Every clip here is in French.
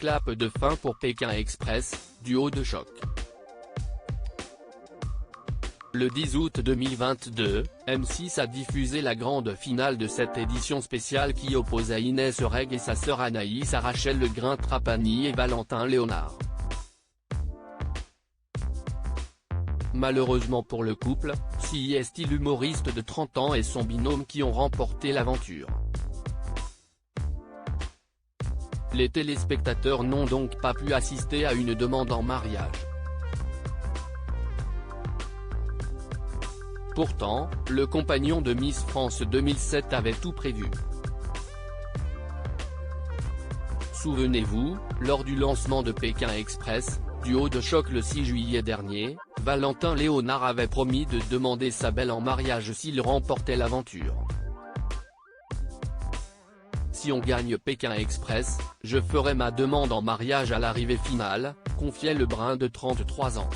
clap de fin pour Pékin Express, duo de choc. Le 10 août 2022, M6 a diffusé la grande finale de cette édition spéciale qui opposait Inès Reg et sa sœur Anaïs à Rachel Le Grain-Trapani et Valentin Léonard. Malheureusement pour le couple, c'est l'humoriste de 30 ans et son binôme qui ont remporté l'aventure. Les téléspectateurs n'ont donc pas pu assister à une demande en mariage. Pourtant, le compagnon de Miss France 2007 avait tout prévu. Souvenez-vous, lors du lancement de Pékin Express, duo de choc le 6 juillet dernier, Valentin Léonard avait promis de demander sa belle en mariage s'il remportait l'aventure. Si on gagne Pékin Express, je ferai ma demande en mariage à l'arrivée finale, confiait le brun de 33 ans.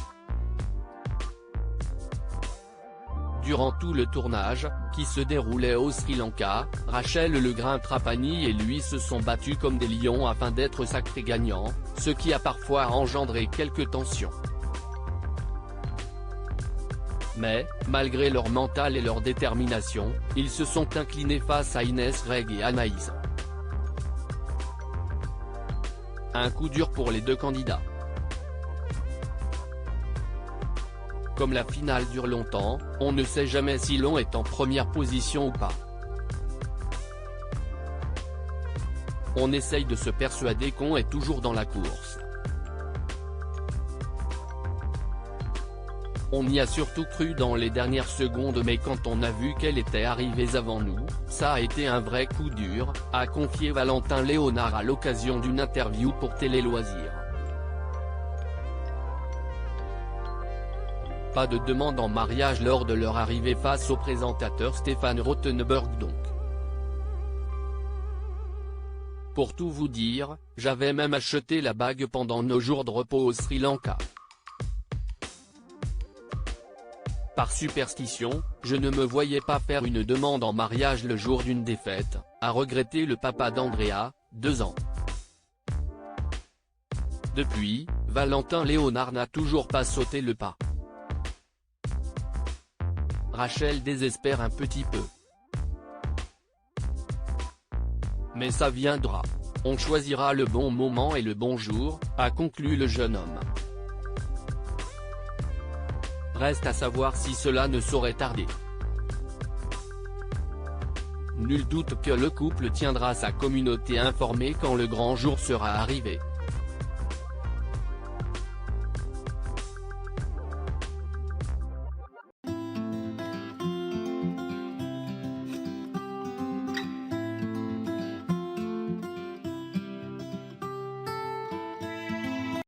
Durant tout le tournage, qui se déroulait au Sri Lanka, Rachel Le Grain-Trapani et lui se sont battus comme des lions afin d'être sacrés gagnants, ce qui a parfois engendré quelques tensions. Mais, malgré leur mental et leur détermination, ils se sont inclinés face à Inès Reg et Anaïs. Un coup dur pour les deux candidats. Comme la finale dure longtemps, on ne sait jamais si l'on est en première position ou pas. On essaye de se persuader qu'on est toujours dans la course. On y a surtout cru dans les dernières secondes, mais quand on a vu qu'elle était arrivée avant nous, ça a été un vrai coup dur, a confié Valentin Léonard à l'occasion d'une interview pour Télé Loisirs. Pas de demande en mariage lors de leur arrivée face au présentateur Stéphane Rothenberg donc. Pour tout vous dire, j'avais même acheté la bague pendant nos jours de repos au Sri Lanka. Par superstition, je ne me voyais pas faire une demande en mariage le jour d'une défaite, a regretté le papa d'Andrea, 2 ans. Depuis, Valentin Léonard n'a toujours pas sauté le pas. Rachel désespère un petit peu. Mais ça viendra. On choisira le bon moment et le bon jour, a conclu le jeune homme. Reste à savoir si cela ne saurait tarder. Nul doute que le couple tiendra sa communauté informée quand le grand jour sera arrivé.